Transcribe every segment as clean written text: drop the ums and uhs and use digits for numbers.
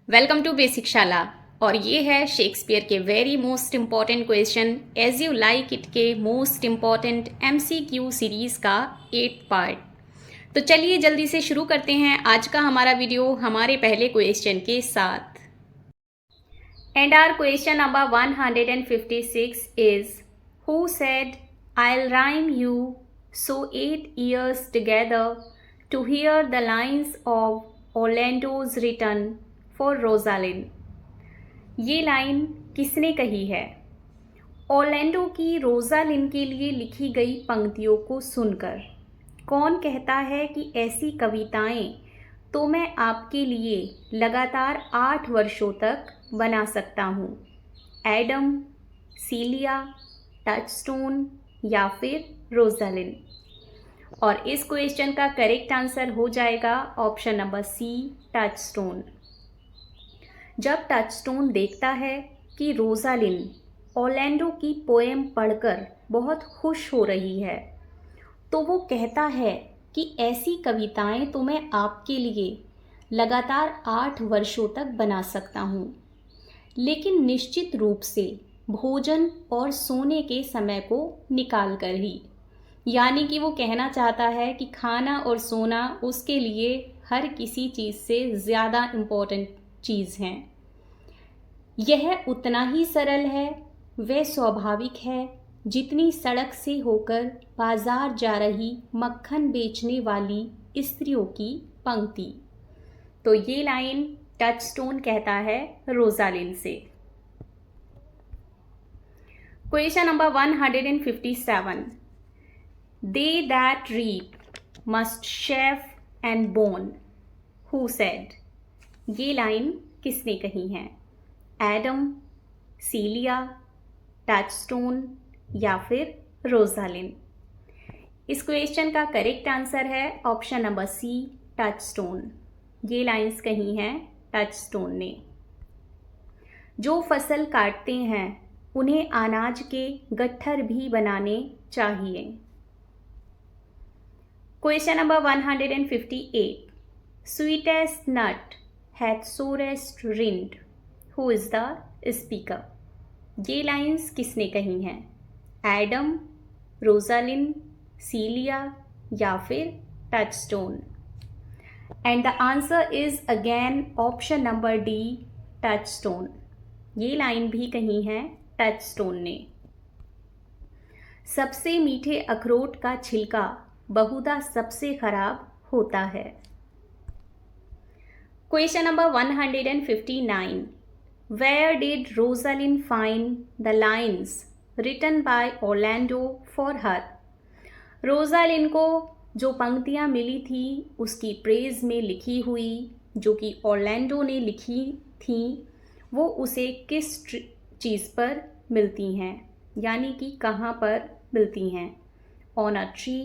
Welcome to basic शाला। और ये है शेक्सपियर के very most important question as you like it के मोस्ट इम्पॉर्टेंट MCQ सीरीज़ का 8th पार्ट। तो चलिए जल्दी से शुरू करते हैं आज का हमारा वीडियो हमारे पहले क्वेश्चन के साथ। And our question number 156 is who said I'll rhyme you so 8 years together to hear the lines of Orlando's return for Rosalind। ये लाइन किसने कही है? ऑरलैंडो की रोजालिन के लिए लिखी गई पंक्तियों को सुनकर। कौन कहता है कि ऐसी कविताएं तो मैं आपके लिए लगातार 8 वर्षों तक बना सकता हूँ? एडम, सीलिया, टचस्टोन या फिर रोजालिन? और इस क्वेश्चन का करेक्ट आंसर हो जाएगा ऑप्शन नंबर सी, टचस्टोन। जब टचस्टोन देखता है कि रोजालिन ऑरलैंडो की पोएम पढ़कर बहुत खुश हो रही है तो वो कहता है कि ऐसी कविताएं तो मैं आपके लिए लगातार 8 वर्षों तक बना सकता हूँ, लेकिन निश्चित रूप से भोजन और सोने के समय को निकाल कर ही। यानी कि वो कहना चाहता है कि खाना और सोना उसके लिए हर किसी चीज़ से ज़्यादा इम्पोर्टेंट चीज़ हैं। यह उतना ही सरल है, वह स्वाभाविक है जितनी सड़क से होकर बाजार जा रही मक्खन बेचने वाली स्त्रियों की पंक्ति। तो ये लाइन टचस्टोन कहता है रोजालिन से। Question number 157। They that reap must chafe and burn, who said? ये लाइन किसने कही है? एडम, सीलिया, टचस्टोन या फिर रोजालिन? इस क्वेश्चन का करेक्ट आंसर है ऑप्शन नंबर सी, टचस्टोन। ये लाइंस कही हैं टचस्टोन ने। जो फसल काटते हैं उन्हें अनाज के गट्ठर भी बनाने चाहिए। Question number 158। Sweetest nut hath sourest rind, who is the speaker? ये लाइंस किसने कही हैं? एडम, रोजालिन, सीलिया या फिर Touchstone? And the answer is again option number D, Touchstone. ये लाइन भी कही है टचस्टोन ने। सबसे मीठे अखरोट का छिलका बहुधा सबसे खराब होता है। Question number 159। Where did Rosalind find the lines written by Orlando for her? Rosalind को जो पंक्तियाँ मिली थी उसकी प्रेज में लिखी हुई जो कि ऑरलैंडो ने लिखी थी, वो उसे किस चीज़ पर मिलती हैं, यानी कि कहाँ पर मिलती हैं? On a tree,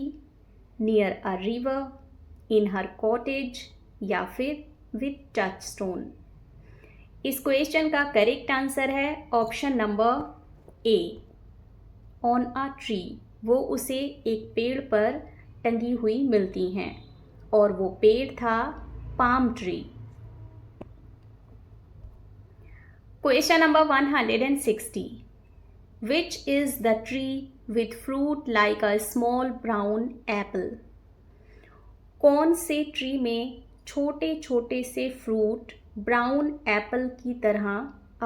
near a river, in her cottage या फिर विथ टचस्टोन? इस क्वेश्चन का करेक्ट आंसर है option number A, on a tree. वो उसे एक पेड़ पर टंगी हुई मिलती हैं और वो पेड़ था palm tree. Question number 160। Which is the tree with fruit like a small brown Apple? कौन से ट्री में छोटे छोटे से फ्रूट ब्राउन एप्पल की तरह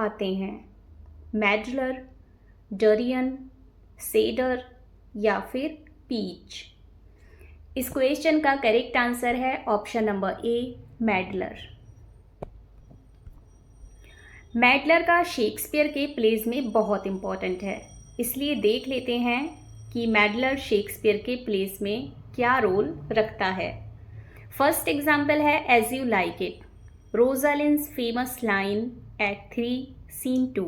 आते हैं? मैडलर, डरियन, सेडर या फिर पीच? इस क्वेश्चन का करेक्ट आंसर है ऑप्शन नंबर ए, मैडलर। मैडलर का शेक्सपियर के प्लेज में बहुत इम्पॉर्टेंट है, इसलिए देख लेते हैं कि मैडलर शेक्सपियर के प्लेज में क्या रोल रखता है। फर्स्ट एग्जाम्पल है as you like it, Rosalind's famous line at 3 scene 2.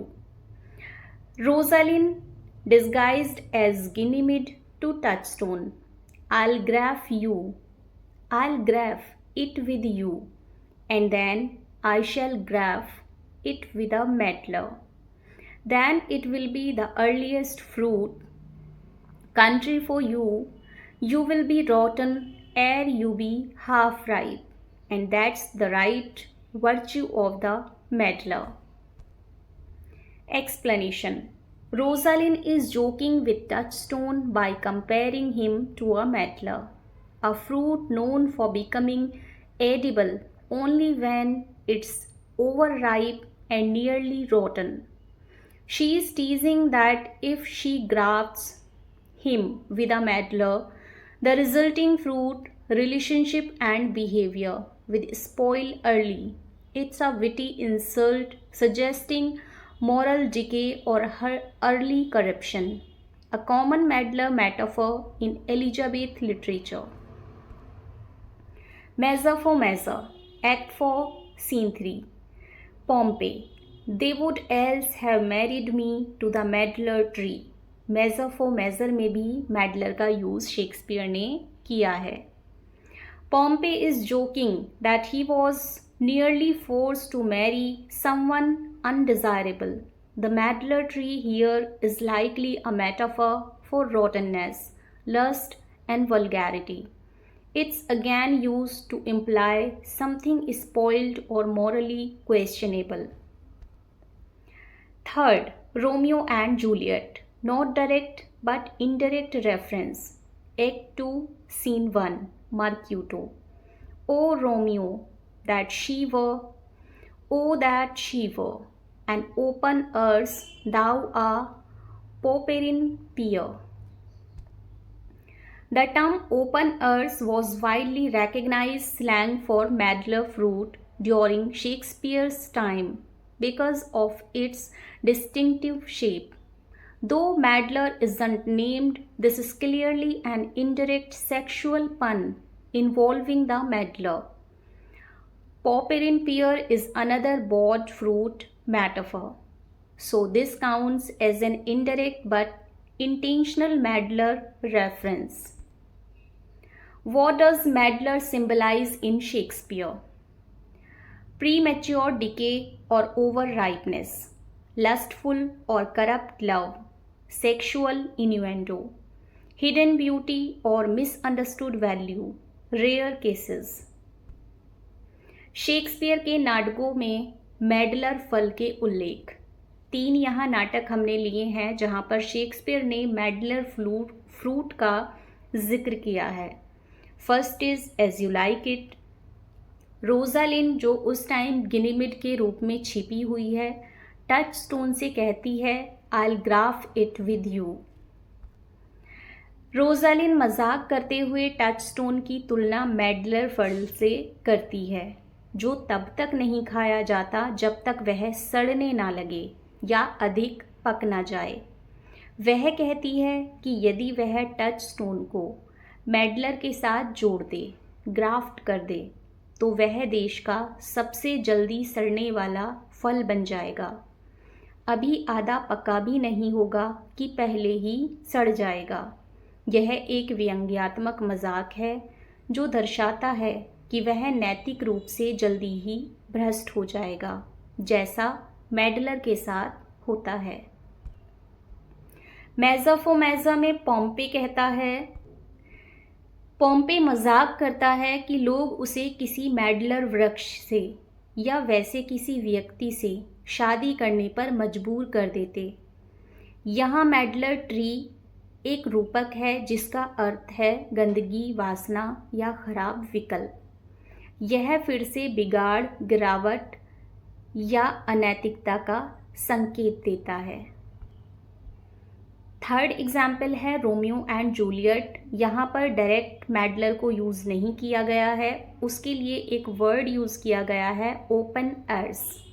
Rosalind disguised as Ganymede to Touchstone. I'll graph it with you, and then I shall graph it with a medlar. Then it will be the earliest fruit country for you. You will be rotten ere you be half ripe, and that's the right virtue of the meddler. Explanation. Rosalind is joking with Touchstone by comparing him to a meddler, a fruit known for becoming edible only when it's overripe and nearly rotten. She is teasing that if she grafts him with a meddler, the resulting fruit, relationship, and behavior will spoil early. It's a witty insult suggesting moral decay or her early corruption, a common meddler metaphor in Elizabeth literature. Measure for measure, Act 4, Scene 3. Pompey. They would else have married me to the meddler tree. Measure for measure में भी मेडलर का use Shakespeare ने किया है. Pompey is joking that he was nearly forced to marry someone undesirable. The meddler tree here is likely a metaphor for rottenness, lust, and vulgarity. It's again used to imply something spoiled or morally questionable. Third, Romeo and Juliet. Not direct but indirect reference. Act 2, Scene 1, Mercutio. O Romeo, that she were, O that she were, an open earth, thou a pauperin peer. The term open earth was widely recognized slang for meddler fruit during Shakespeare's time because of its distinctive shape. Though meddler isn't named, this is clearly an indirect sexual pun involving the meddler. Pauperin pear is another bought fruit metaphor. So this counts as an indirect but intentional meddler reference. What does meddler symbolize in Shakespeare? Premature decay or overripeness, lustful or corrupt love, sexual innuendo, hidden beauty or misunderstood value, rare cases. Shakespeare के नाटकों में मेडलर फल के उल्लेख. 3 यहाँ नाटक हमने लिए हैं जहाँ पर शेक्सपियर ने मेडलर फ्रूट का जिक्र किया है. First is as you like it. Rosalind जो उस टाइम गिनीमिड के रूप में छिपी हुई है, टचस्टोन से कहती है I'll graft it with you. Rosalind मजाक करते हुए टचस्टोन की तुलना मेडलर फल से करती है जो तब तक नहीं खाया जाता जब तक वह सड़ने ना लगे या अधिक पक ना जाए. वह कहती है कि यदि वह टचस्टोन को मेडलर के साथ जोड़ दे, ग्राफ्ट कर दे, तो वह देश का सबसे जल्दी सड़ने वाला फल बन जाएगा. अभी आधा पका भी नहीं होगा कि पहले ही सड़ जाएगा. यह एक व्यंग्यात्मक मजाक है जो दर्शाता है कि वह नैतिक रूप से जल्दी ही भ्रष्ट हो जाएगा, जैसा मेडलर के साथ होता है. मेजर फॉर मेजर में पोम्पे कहता है, पोम्पे मजाक करता है कि लोग उसे किसी मेडलर वृक्ष से या वैसे किसी व्यक्ति से शादी करने पर मजबूर कर देते. यहाँ मेडलर ट्री एक रूपक है जिसका अर्थ है गंदगी, वासना या खराब विकल्प. यह फिर से बिगाड़, गिरावट या अनैतिकता का संकेत देता है. थर्ड एग्जाम्पल है रोमियो एंड जूलियट. यहाँ पर डायरेक्ट मेडलर को यूज़ नहीं किया गया है, उसके लिए एक वर्ड यूज़ किया गया है, ओपन अर्थ.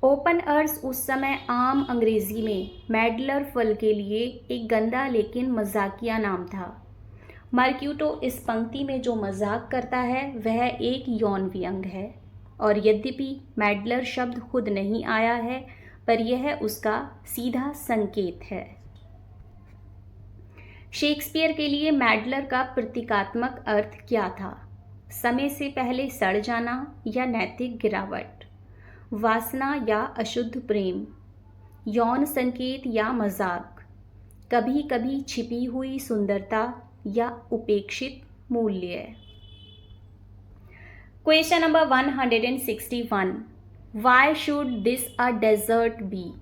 ओपन अर्थ उस समय आम अंग्रेजी में मेडलर फल के लिए एक गंदा लेकिन मजाकिया नाम था. मर्क्यूटो इस पंक्ति में जो मजाक करता है वह एक यौन व्यंग है, और यद्यपि मेडलर शब्द खुद नहीं आया है पर यह उसका सीधा संकेत है. शेक्सपियर के लिए मेडलर का प्रतीकात्मक अर्थ क्या था? समय से पहले सड़ जाना या नैतिक गिरावट, वासना या अशुद्ध प्रेम, यौन संकेत या मजाक, कभी कभी छिपी हुई सुंदरता या उपेक्षित मूल्य. Question number 161. Why should this a desert be?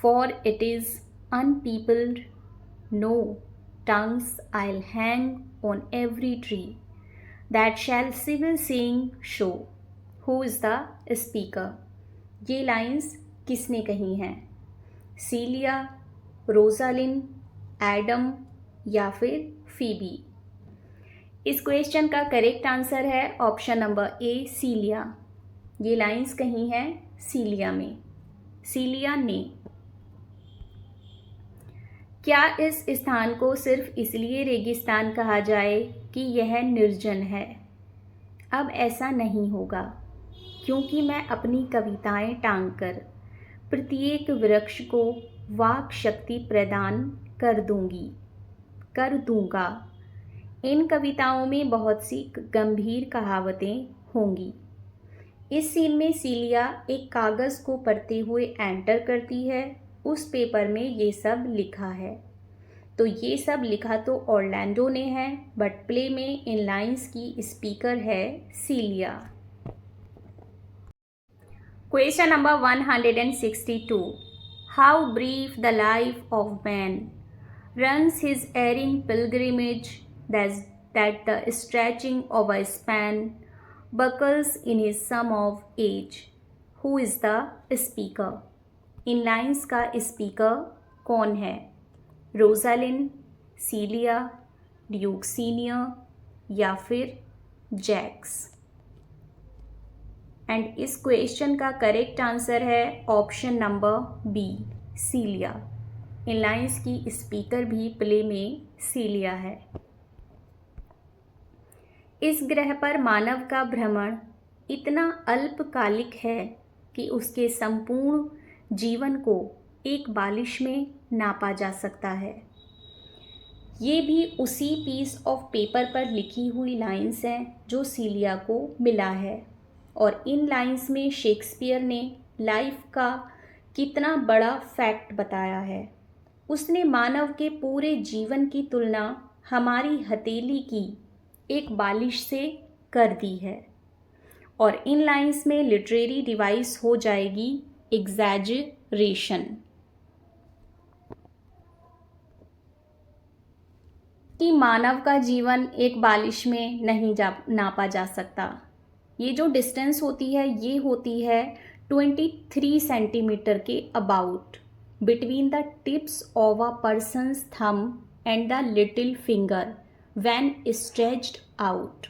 For it is unpeopled. No tongues I'll hang on every tree that shall civil saying show. Who is the speaker? ये लाइंस किसने कही हैं? सीलिया, रोजालिन, एडम या फिर Phoebe? इस question का correct answer है option number ए, सीलिया। ये लाइंस कही हैं सीलिया में, सीलिया ने। क्या इस स्थान को सिर्फ इसलिए रेगिस्तान कहा जाए कि यह निर्जन है? अब ऐसा नहीं होगा, क्योंकि मैं अपनी कविताएं टांगकर प्रत्येक वृक्ष को वाक शक्ति प्रदान कर दूंगा। इन कविताओं में बहुत सी गंभीर कहावतें होंगी। इस सीन में सीलिया एक कागज़ को पढ़ते हुए एंटर करती है। उस पेपर में ये सब लिखा है। तो ये सब लिखा तो ऑरलैंडो ने है, बट प्ले में इन लाइंस की स्पीकर है Celia. Question number 162। How brief the life of man runs his erring pilgrimage that the stretching of a span buckles in his sum of age. Who is the speaker? In lines का speaker कौन है? Rosalind, Celia, Duke Senior या फिर Jaques? And इस question का correct answer है option number B, सीलिया। इन lines की speaker भी प्ले में सीलिया है। इस ग्रह पर मानव का भ्रमण इतना अल्पकालिक है कि उसके संपूर्ण जीवन को एक बालिश में नापा जा सकता है। ये भी उसी पीस ऑफ पेपर पर लिखी हुई लाइंस हैं जो सीलिया को मिला है, और इन लाइंस में शेक्सपियर ने लाइफ का कितना बड़ा फैक्ट बताया है। उसने मानव के पूरे जीवन की तुलना हमारी हथेली की एक बालिश से कर दी है, और इन लाइंस में लिटरेरी डिवाइस हो जाएगी एग्जैजरेशन, कि मानव का जीवन एक बालिश में नहीं नापा जा सकता। ये जो डिस्टेंस होती है ये होती है 23 सेंटीमीटर के about between the tips of a person's thumb and the little finger when stretched out.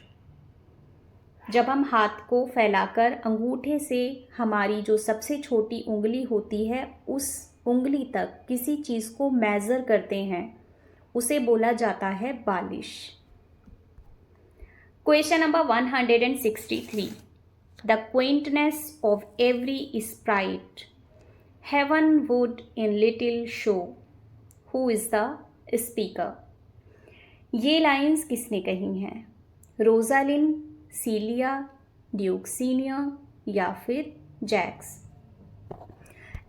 जब हम हाथ को फैलाकर अंगूठे से हमारी जो सबसे छोटी उंगली होती है उस उंगली तक किसी चीज़ को मेज़र करते हैं, उसे बोला जाता है बालिश। Question number 163। The quaintness of every sprite heaven would in little show. Who is the speaker? ये लाइंस किसने कही हैं? रोजालिन, सीलिया, ड्यूक सीनियर या फिर Jaques?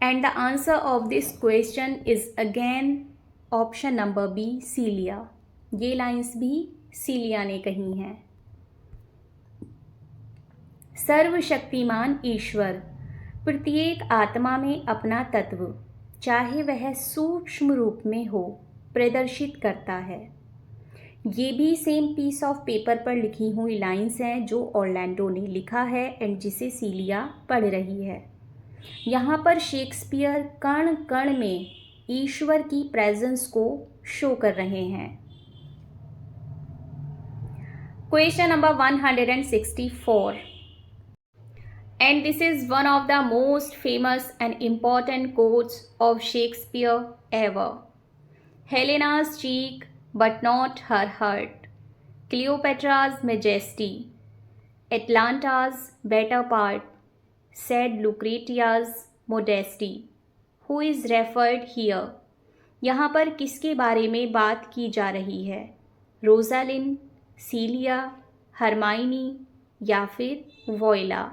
And the answer of this question is again option number B, Celia. ये lines भी सीलिया ने कही हैं। सर्वशक्तिमान ईश्वर प्रत्येक आत्मा में अपना तत्व, चाहे वह सूक्ष्म रूप में हो, प्रदर्शित करता है। ये भी सेम पीस ऑफ पेपर पर लिखी हुई लाइंस हैं जो ऑरलैंडो ने लिखा है एंड जिसे सीलिया पढ़ रही है। यहाँ पर शेक्सपियर कण कण में ईश्वर की प्रेजेंस को शो कर रहे हैं। Question number 164, and this is one of the most famous and important quotes of Shakespeare ever. Helena's cheek, but not her heart. Cleopatra's majesty. Atlanta's better part, said Lucretia's modesty. Who is referred here? यहाँ पर किसके बारे में बात की जा रही है? रोजालिन, सीलिया, हरमाइनी या फिर वोइला?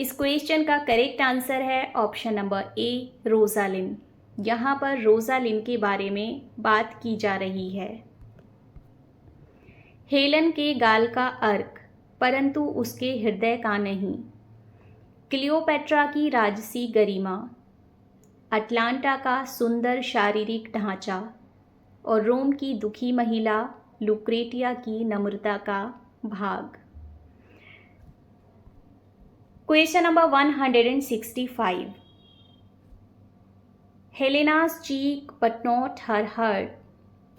इस क्वेश्चन का करेक्ट आंसर है ऑप्शन नंबर ए, रोजालिन। यहाँ पर रोजालिन के बारे में बात की जा रही है। हेलन के गाल का अर्क, परंतु उसके हृदय का नहीं। क्लियोपेट्रा की राजसी गरिमा, अटलांटा का सुंदर शारीरिक ढांचा और रोम की दुखी महिला लुक्रेटिया की नम्रता का भाग। Question number 165। Helena's cheek but not her heart,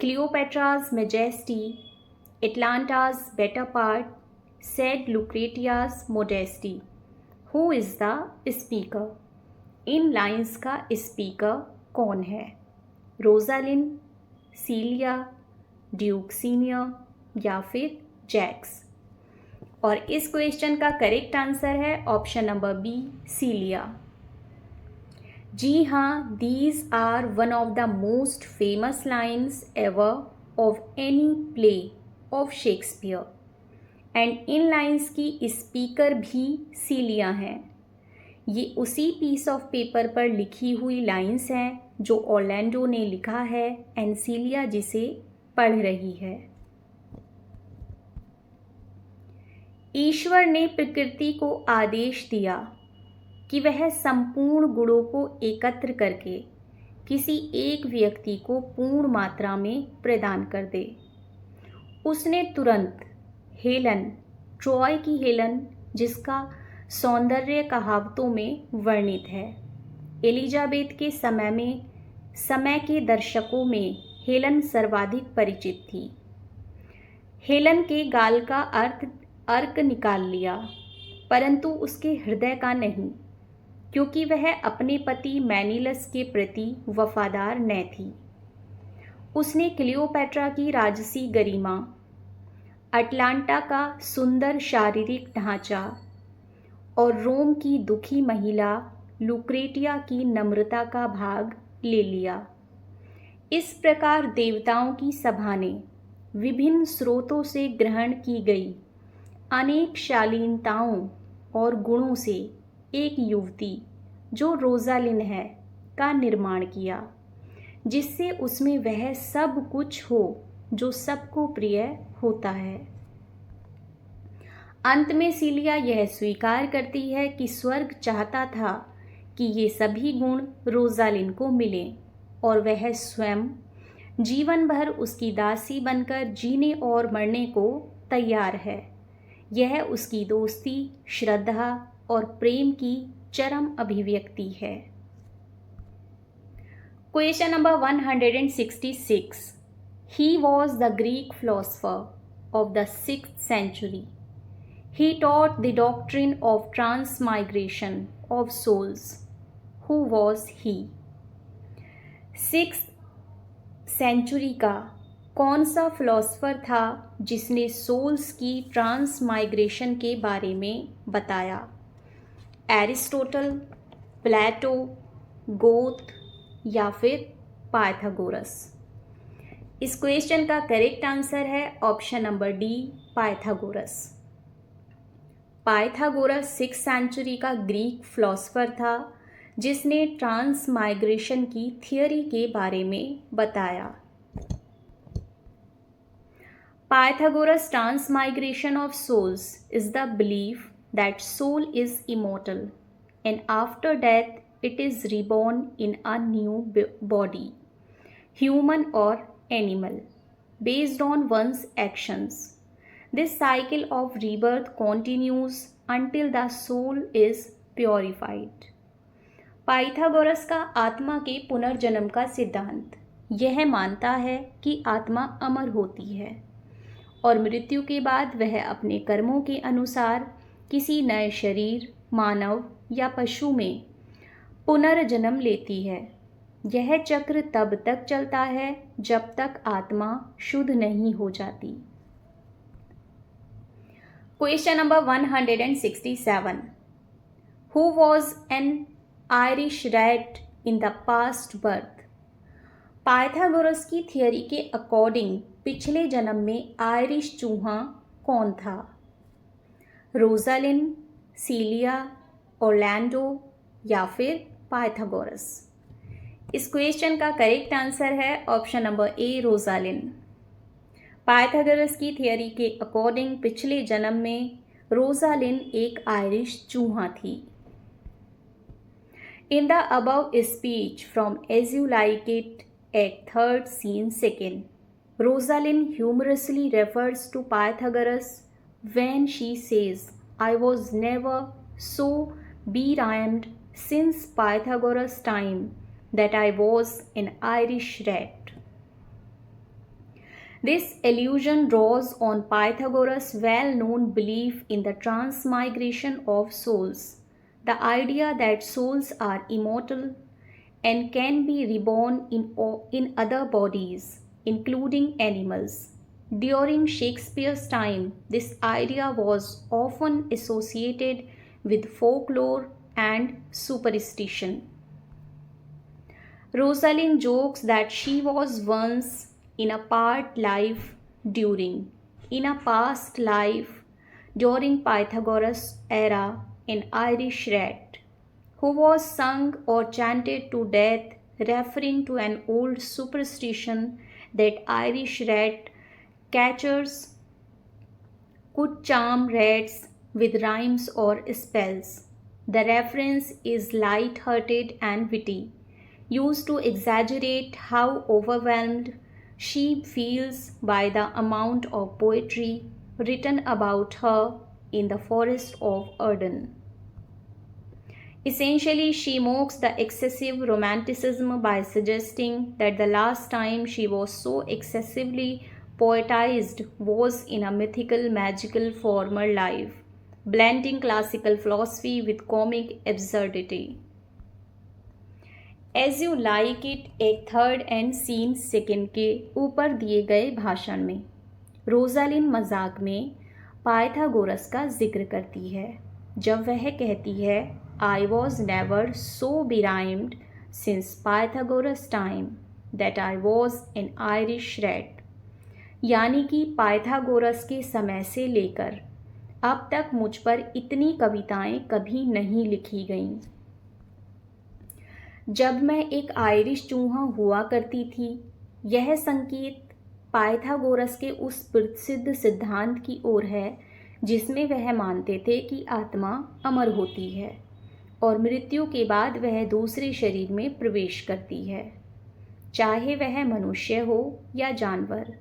Cleopatra's majesty, Atlanta's better part, said Lucretia's modesty. Who is the speaker? In lines का स्पीकर कौन है? रोजालिन, सीलिया, ड्यूक सीनियर या फिर जैक्स? और इस क्वेश्चन का करेक्ट आंसर है option number B, Celia. जी हाँ, these are one of the most famous lines ever of any play of Shakespeare and in lines की स्पीकर भी सीलिया हैं। ये उसी पीस ऑफ पेपर पर लिखी हुई लाइन्स हैं जो ऑर्लैंडो ने लिखा है एंड सीलिया जिसे पढ़ रही है। ईश्वर ने प्रकृति को आदेश दिया कि वह संपूर्ण गुणों को एकत्र करके किसी एक व्यक्ति को पूर्ण मात्रा में प्रदान कर दे। उसने तुरंत हेलन, ट्रॉय की हेलन, जिसका सौंदर्य कहावतों में वर्णित है, एलिजाबेथ के समय के दर्शकों में हेलन सर्वाधिक परिचित थी। हेलन के गाल का अर्क निकाल लिया, परंतु उसके हृदय का नहीं, क्योंकि वह अपने पति मैनिलस के प्रति वफादार न थी। उसने क्लियोपेट्रा की राजसी गरिमा, अटलांटा का सुंदर शारीरिक ढांचा और रोम की दुखी महिला लुक्रेटिया की नम्रता का भाग ले लिया। इस प्रकार देवताओं की सभा ने विभिन्न स्रोतों से ग्रहण की गई अनेक शालीनताओं और गुणों से एक युवती जो रोजालिन है का निर्माण किया, जिससे उसमें वह सब कुछ हो जो सबको प्रिय होता है। अंत में सीलिया यह स्वीकार करती है कि स्वर्ग चाहता था कि ये सभी गुण रोजालिन को मिलें और वह स्वयं जीवन भर उसकी दासी बनकर जीने और मरने को तैयार है। यह उसकी दोस्ती, श्रद्धा और प्रेम की चरम अभिव्यक्ति है। Question number 166। He was the Greek philosopher of the 6th century. He taught the doctrine of transmigration of souls. Who was he? 6th century का कौन सा फिलोसफर था जिसने सोल्स की ट्रांसमाइग्रेशन के बारे में बताया? एरिस्टोटल, प्लेटो, गोथ या फिर पाइथागोरस? इस क्वेश्चन का करेक्ट आंसर है option number D, Pythagoras. Pythagoras 6th century का ग्रीक फिलोसफर था जिसने ट्रांसमाइग्रेशन की थियोरी के बारे में बताया। Pythagoras' transmigration of souls is the belief that soul is immortal and after death it is reborn in a new body, human or animal, based on one's actions. This cycle of rebirth continues until the soul is purified. Pythagoras का आत्मा के पुनर्जन्म का सिद्धांत यह मानता है कि आत्मा अमर होती है और मृत्यु के बाद वह अपने कर्मों के अनुसार किसी नए शरीर, मानव या पशु में पुनर्जन्म लेती है। यह चक्र तब तक चलता है जब तक आत्मा शुद्ध नहीं हो जाती। Question number 167। Who was an Irish rat in the past birth? Pythagoras की थियोरी के अकॉर्डिंग पिछले जन्म में आयरिश चूहा कौन था? रोजालिन, सीलिया, ऑर्लैंडो या फिर पाइथागोरस? इस क्वेश्चन का करेक्ट आंसर है option number A, Rosalind. Pythagoras की थियोरी के अकॉर्डिंग पिछले जन्म में रोजालिन एक आयरिश चूहा थी। In the above speech from As You Like It, Act 3rd, Scene 2nd, Rosalind humorously refers to Pythagoras when she says, I was never so berhymed since Pythagoras' time that I was an Irish rat. This allusion draws on Pythagoras' well-known belief in the transmigration of souls, the idea that souls are immortal and can be reborn in other bodies, including animals. During Shakespeare's time, this idea was often associated with folklore and superstition. Rosalind jokes that she was once in a past life during Pythagoras' era, an Irish rat who was sung or chanted to death, referring to an old superstition that Irish rat catchers could charm rats with rhymes or spells. The reference is light-hearted and witty, used to exaggerate how overwhelmed she feels by the amount of poetry written about her in the Forest of Arden. Essentially, she mocks the excessive romanticism by suggesting that the last time she was so excessively poetized was in a mythical, magical former life, blending classical philosophy with comic absurdity. As you like it एक 3rd and scene 2nd के ऊपर दिए गए भाषण में Rosalind मजाक में Pythagoras का जिक्र करती है जब वह कहती है I was never so berhymed since Pythagoras time that I was an Irish rat, यानी कि पाइथागोरस के समय से लेकर अब तक मुझ पर इतनी कविताएं कभी नहीं लिखी गईं। जब मैं एक आयरिश चूहा हुआ करती थी, यह संकेत पाइथागोरस के उस प्रसिद्ध सिद्धांत की ओर है जिसमें वह मानते थे कि आत्मा अमर होती है और मृत्यु के बाद वह दूसरे शरीर में प्रवेश करती है, चाहे वह मनुष्य हो या जानवर।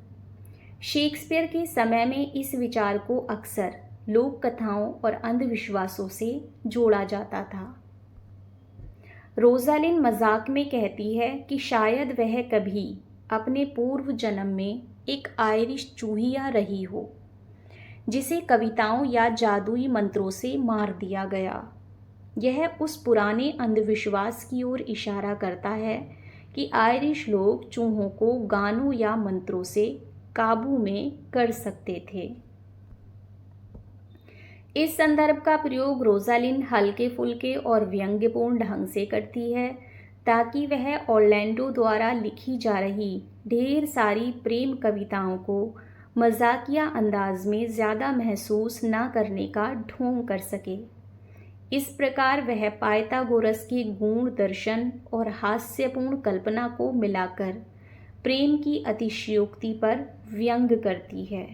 शेक्सपियर के समय में इस विचार को अक्सर लोक कथाओं और अंधविश्वासों से जोड़ा जाता था। रोजालिन मजाक में कहती है कि शायद वह कभी अपने पूर्व जन्म में एक आयरिश चूहिया रही हो जिसे कविताओं या जादुई मंत्रों से मार दिया गया। यह उस पुराने अंधविश्वास की ओर इशारा करता है कि आयरिश लोग चूहों को गानों या मंत्रों से काबू में कर सकते थे। इस संदर्भ का प्रयोग रोजालिन हल्के फुल्के और व्यंग्यपूर्ण ढंग से करती है ताकि वह ऑरलैंडो द्वारा लिखी जा रही ढेर सारी प्रेम कविताओं को मजाकिया अंदाज में ज़्यादा महसूस न करने का ढोंग कर सके। इस प्रकार वह पाइथागोरस के गूढ़ दर्शन और हास्यपूर्ण कल्पना को मिलाकर प्रेम की अतिशयोक्ति पर व्यंग करती है।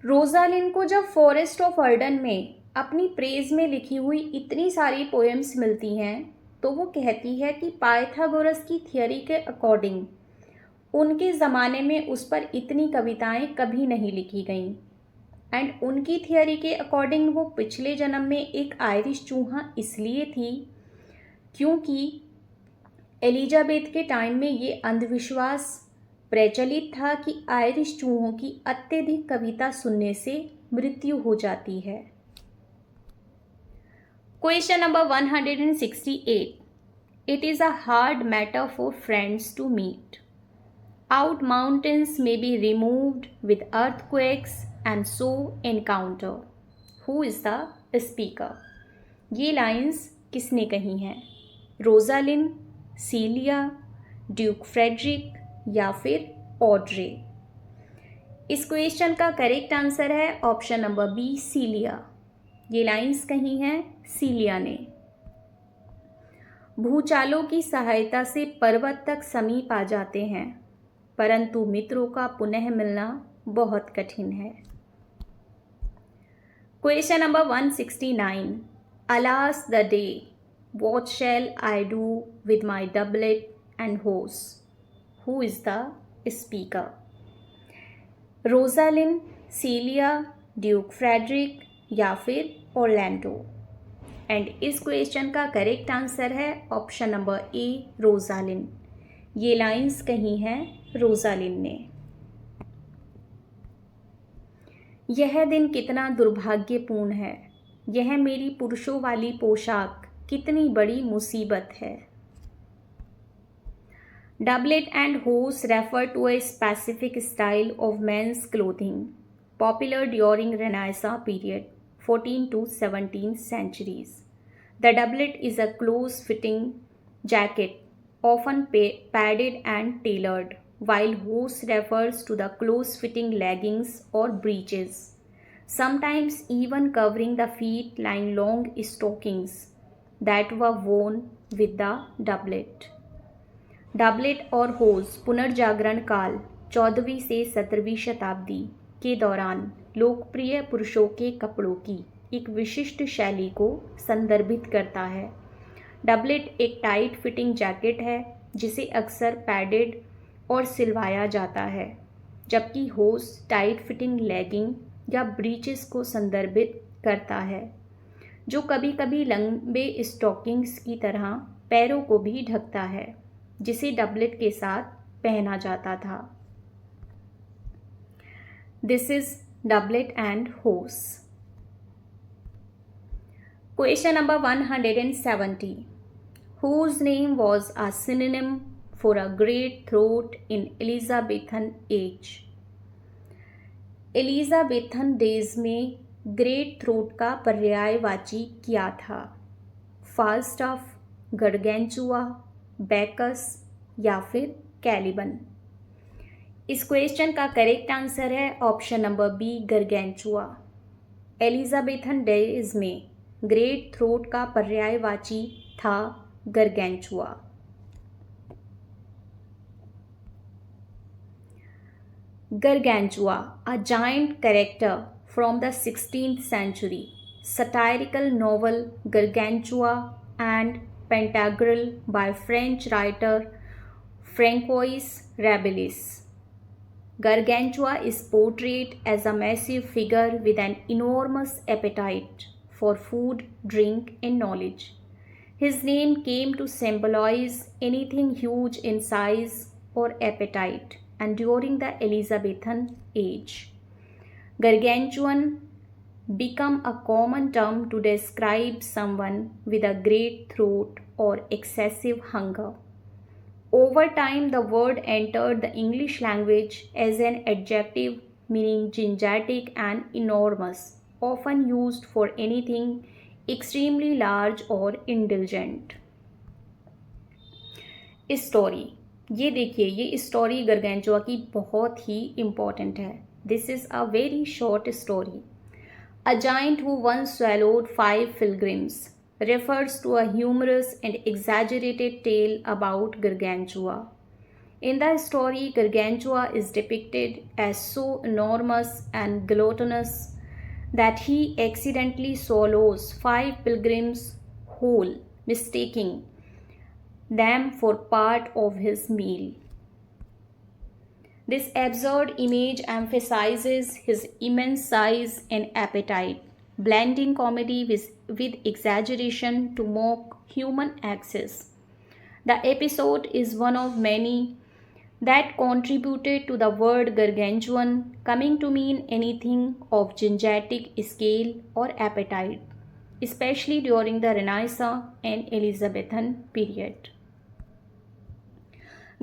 रोजालिन को जब फॉरेस्ट ऑफ अर्डन में अपनी प्रेज में लिखी हुई इतनी सारी पोएम्स मिलती हैं तो वो कहती है कि पाइथागोरस की थियोरी के अकॉर्डिंग उनके ज़माने में उस पर इतनी कविताएं कभी नहीं लिखी गईं एंड उनकी थियोरी के अकॉर्डिंग वो पिछले जन्म में एक आयरिश चूहा इसलिए थी क्योंकि एलिजाबेथ के टाइम में ये अंधविश्वास प्रचलित था कि आयरिश चूहों की अत्यधिक कविता सुनने से मृत्यु हो जाती है। Question number 168। It is a hard matter for friends to meet. Out mountains may be removed with earthquakes and so encounter. Who is the speaker? ये लाइन्स किसने कही हैं? रोजालिन, सीलिया, ड्यूक फ्रेडरिक या फिर ऑड्रे? इस question का correct answer है option number B, Celia. ये लाइंस कही हैं सीलिया ने। भूचालों की सहायता से पर्वत तक समीप आ जाते हैं परंतु मित्रों का पुनः मिलना बहुत कठिन है। Question number 169। Alas the day What shall I do with my doublet and horse? Who is the speaker? Rosalind, Celia, Duke Frederick या फिर ऑर्लैंडो। एंड इस क्वेश्चन का करेक्ट आंसर है ऑप्शन नंबर ए, रोजालिन। ये lines कही हैं Rosalind ने। यह दिन कितना दुर्भाग्यपूर्ण है, यह मेरी पुरुषों वाली पोशाक कितनी बड़ी मुसीबत है। Doublet and hose refer to a specific style of men's clothing popular during Renaissance period, 14th to 17th centuries. The doublet is a close-fitting jacket, often padded and tailored, while hose refers to the close-fitting leggings or breeches, sometimes even covering the feet like long stockings that were worn with the doublet. Doublet और होज पुनर्जागरण काल 14वीं से 17वीं शताब्दी के दौरान लोकप्रिय पुरुषों के कपड़ों की एक विशिष्ट शैली को संदर्भित करता है। डबलेट एक टाइट फिटिंग जैकेट है जिसे अक्सर पैडेड और सिलवाया जाता है, जबकि होज टाइट फिटिंग लेगिंग या ब्रीचेस को संदर्भित करता है, जो कभी कभी लंबे स्टॉकिंग्स की तरह पैरों को भी ढकता है, जिसे डबलेट के साथ पहना जाता था। दिस इज डबलेट एंड होस। Question number 170। Whose name was a synonym for a great throat in Elizabethan age? Elizabethan days में ग्रेट थ्रोट का पर्यायवाची क्या था? फाल्स्टाफ, गरगेंचुआ, बैकस या फिर कैलिबन। इस क्वेश्चन का करेक्ट आंसर है option number B, गरगेंचुआ। Elizabethan days में ग्रेट थ्रोट का पर्यायवाची था गरगेंचुआ। Gargantua, a giant character from the 16th century, satirical novel Gargantua and Pantagruel by French writer Francois Rabelais. Gargantua is portrayed as a massive figure with an enormous appetite for food, drink, and knowledge. His name came to symbolize anything huge in size or appetite, and during the Elizabethan age, Gargantuan become a common term to describe someone with a great throat or excessive hunger. Over time, the word entered the English language as an adjective meaning gigantic and enormous, often used for anything extremely large or indulgent. Story, ये देखिए, ये story गरगेंचुआ की बहुत ही important है। This is a very short story. A giant who once swallowed 5 pilgrims refers to a humorous and exaggerated tale about Gargantua. In the story, Gargantua is depicted as so enormous and gluttonous that he accidentally swallows 5 pilgrims whole, mistaking them for part of his meal. This absurd image emphasizes his immense size and appetite, blending comedy with exaggeration to mock human excess. The episode is one of many that contributed to the word gargantuan coming to mean anything of gigantic scale or appetite, especially during the Renaissance and Elizabethan period.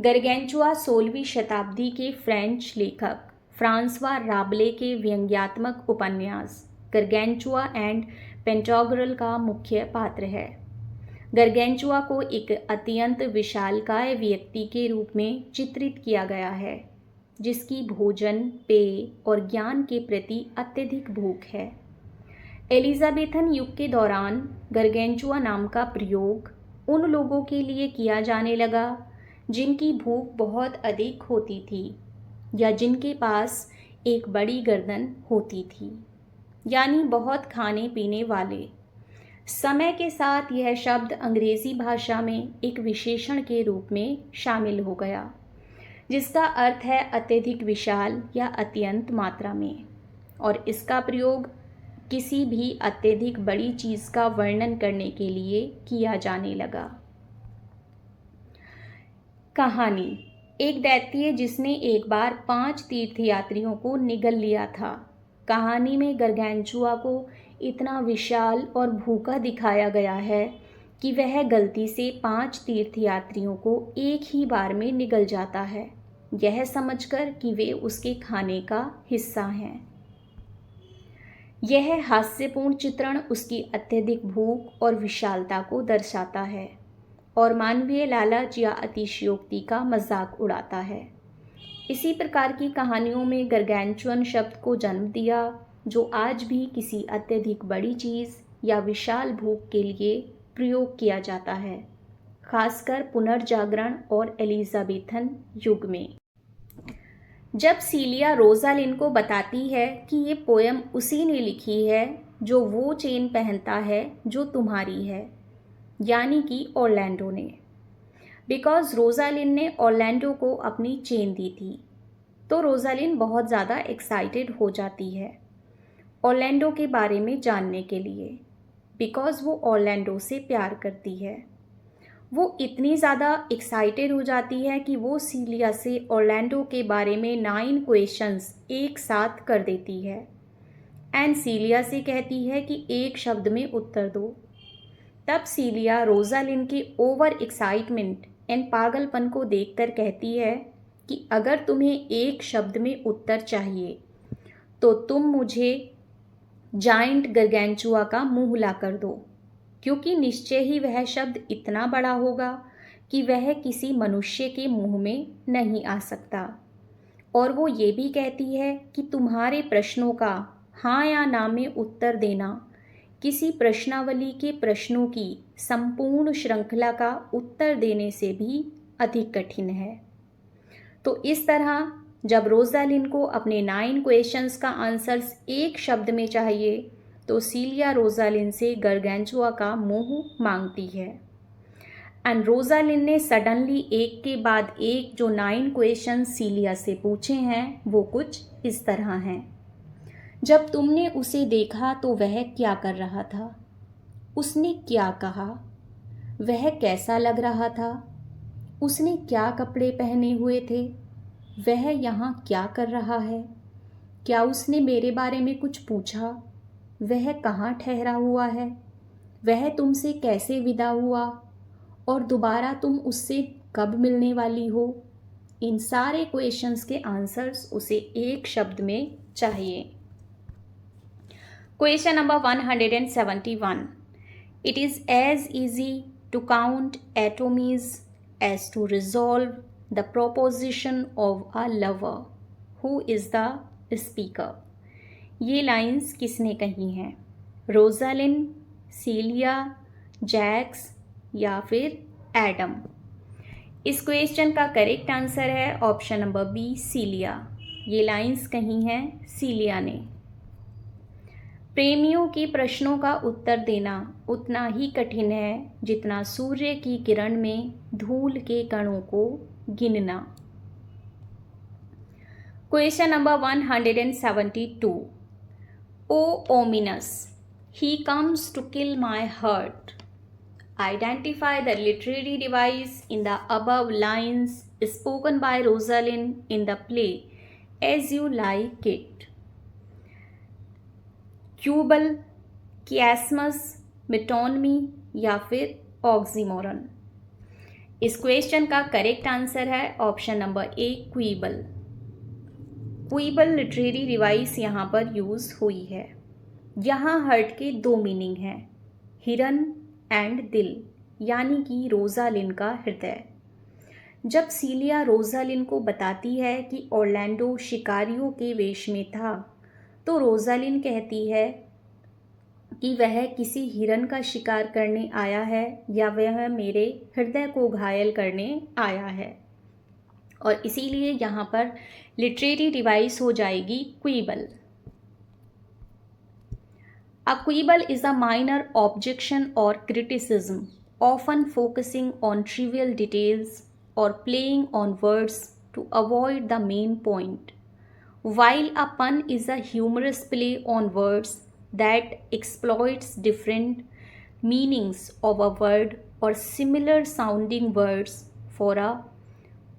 गरगेंचुआ 16वीं शताब्दी के French लेखक Francois राबले के व्यंग्यात्मक उपन्यास गरगेंचुआ and पेंटाग्रुएल का मुख्य पात्र है। गरगेंचुआ को एक अत्यंत विशालकाय व्यक्ति के रूप में चित्रित किया गया है, जिसकी भोजन, पेय और ज्ञान के प्रति अत्यधिक भूख है। एलिजाबेथन युग के दौरान गरगेंचुआ नाम का प्रयोग उन लोगों के लिए किया जाने लगा जिनकी भूख बहुत अधिक होती थी या जिनके पास एक बड़ी गर्दन होती थी, यानी बहुत खाने पीने वाले। समय के साथ यह शब्द अंग्रेजी भाषा में एक विशेषण के रूप में शामिल हो गया, जिसका अर्थ है अत्यधिक विशाल या अत्यंत मात्रा में, और इसका प्रयोग किसी भी अत्यधिक बड़ी चीज़ का वर्णन करने के लिए किया जाने लगा। कहानी। एक दैत्य जिसने एक बार 5 तीर्थयात्रियों को निगल लिया था। कहानी में गरगैंचुआ को इतना विशाल और भूखा दिखाया गया है कि वह गलती से 5 तीर्थयात्रियों को एक ही बार में निगल जाता है, यह समझकर कि वे उसके खाने का हिस्सा हैं। यह हास्यपूर्ण चित्रण उसकी अत्यधिक भूख और विशालता को दर्शाता है और मानवीय लालच या अतिशयोक्ति का मजाक उड़ाता है। इसी प्रकार की कहानियों में गरगैंचुअन शब्द को जन्म दिया, जो आज भी किसी अत्यधिक बड़ी चीज़ या विशाल भूख के लिए प्रयोग किया जाता है, खासकर पुनर्जागरण और एलिजाबेथन युग में। जब सीलिया रोजालिन को बताती है कि ये पोयम उसी ने लिखी है जो वो चेन पहनता है जो तुम्हारी है, यानी कि ऑरलैंडो ने, बिकॉज रोजालिन ने ऑरलैंडो को अपनी चेन दी थी, तो रोजालिन बहुत ज़्यादा एक्साइटेड हो जाती है ऑरलैंडो के बारे में जानने के लिए, बिकॉज वो ऑरलैंडो से प्यार करती है। वो इतनी ज़्यादा एक्साइटेड हो जाती है कि वो सीलिया से ऑरलैंडो के बारे में 9 क्वेश्चंस एक साथ कर देती है एंड सीलिया से कहती है कि एक शब्द में उत्तर दो। तब सीलिया रोजालिन के ओवर एक्साइटमेंट एंड पागलपन को देखकर कहती है कि अगर तुम्हें एक शब्द में उत्तर चाहिए तो तुम मुझे जाइंट गरगैंचुआ का मुंह ला कर दो, क्योंकि निश्चय ही वह शब्द इतना बड़ा होगा कि वह किसी मनुष्य के मुंह में नहीं आ सकता। और वो ये भी कहती है कि तुम्हारे प्रश्नों का हाँ या ना में उत्तर देना किसी प्रश्नावली के प्रश्नों की संपूर्ण श्रृंखला का उत्तर देने से भी अधिक कठिन है। तो इस तरह जब रोजालिन को अपने 9 क्वेश्चंस का आंसर्स एक शब्द में चाहिए तो सीलिया रोजालिन से गरगैंचुआ का मुंह मांगती है एंड रोजालिन ने सडनली एक के बाद एक जो 9 क्वेश्चन सीलिया से पूछे हैं वो कुछ इस तरह हैं। जब तुमने उसे देखा तो वह क्या कर रहा था? उसने क्या कहा? वह कैसा लग रहा था? उसने क्या कपड़े पहने हुए थे? वह यहाँ क्या कर रहा है? क्या उसने मेरे बारे में कुछ पूछा? वह कहाँ ठहरा हुआ है? वह तुमसे कैसे विदा हुआ? और दोबारा तुम उससे कब मिलने वाली हो? इन सारे क्वेश्चंस के आंसर्स उसे एक शब्द में चाहिए। Question number 171। It is as easy to count atoms as to resolve the proposition of a lover. Who is the speaker? ये लाइंस किसने कही हैं? रोजालिन, सीलिया, जैक्स या फिर एडम? इस क्वेश्चन का करेक्ट आंसर है ऑप्शन नंबर बी, सीलिया। ये लाइंस कही हैं सीलिया ने। प्रेमियों के प्रश्नों का उत्तर देना उतना ही कठिन है जितना सूर्य की किरण में धूल के कणों को गिनना। Question number 172। O ominous, he comes to kill my heart. Identify the literary device in the above lines spoken by Rosalind in the play As You Like It. Quibble, chiasmus, metonymy या फिर oxymoron? इस question का correct answer है option number A, quibble. Quibble literary device यहाँ पर use हुई है। यहाँ हर्ट के 2 मीनिंग हैं, हिरन एंड दिल, यानी कि रोजालिन का हृदय। जब सीलिया रोजालिन को बताती है कि ऑरलैंडो शिकारियों के वेश में था, तो रोजालिन कहती है कि वह किसी हिरन का शिकार करने आया है या वह मेरे हृदय को घायल करने आया है, और इसीलिए यहाँ पर लिटरेरी डिवाइस हो जाएगी क्वीबल। A quibble is a minor objection or criticism, often focusing on trivial details or playing on words to avoid the main point, while a pun is a humorous play on words that exploits different meanings of a word or similar sounding words for a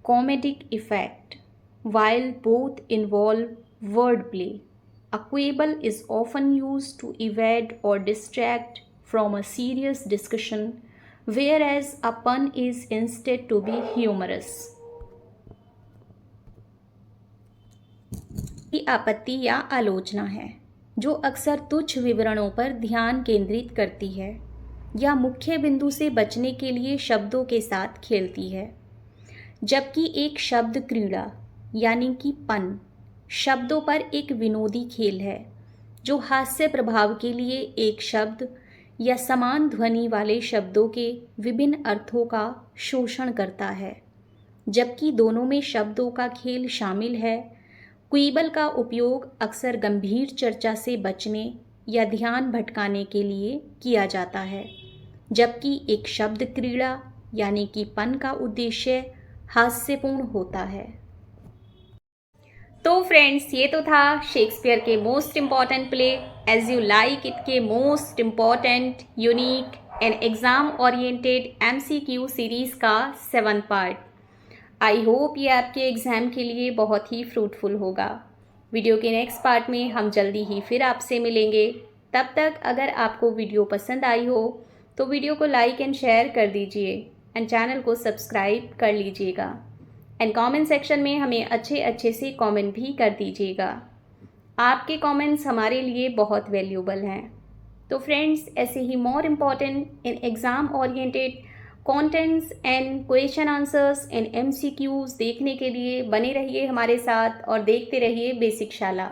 comedic effect. While both involve wordplay, a quibble is often used to evade or distract from a serious discussion, whereas a pun is instead to be humorous. की आपत्ति या आलोचना है जो अक्सर तुच्छ विवरणों पर ध्यान केंद्रित करती है या मुख्य बिंदु से बचने के लिए शब्दों के साथ खेलती है, जबकि एक शब्द क्रीड़ा यानी कि पन शब्दों पर एक विनोदी खेल है जो हास्य प्रभाव के लिए एक शब्द या समान ध्वनि वाले शब्दों के विभिन्न अर्थों का शोषण करता है। जबकि दोनों में शब्दों का खेल शामिल है, क्वीबल का उपयोग अक्सर गंभीर चर्चा से बचने या ध्यान भटकाने के लिए किया जाता है, जबकि एक शब्द क्रीड़ा यानी कि पन का उद्देश्य हास्यपूर्ण होता है। तो फ्रेंड्स, ये तो था शेक्सपियर के most important play as you like it के most important, unique and exam oriented MCQ series का 7th पार्ट। आई होप ये आपके एग्ज़ाम के लिए बहुत ही फ्रूटफुल होगा। वीडियो के नेक्स्ट पार्ट में हम जल्दी ही फिर आपसे मिलेंगे। तब तक अगर आपको वीडियो पसंद आई हो तो वीडियो को लाइक एंड शेयर कर दीजिए एंड चैनल को सब्सक्राइब कर लीजिएगा एंड कमेंट सेक्शन में हमें अच्छे से कमेंट भी कर दीजिएगा। आपके कमेंट्स हमारे लिए बहुत वैल्यूबल हैं। तो फ्रेंड्स, ऐसे ही more important in exam oriented contents and question answers and MCQs देखने के लिए बने रहिए हमारे साथ और देखते रहिए बेसिक शाला।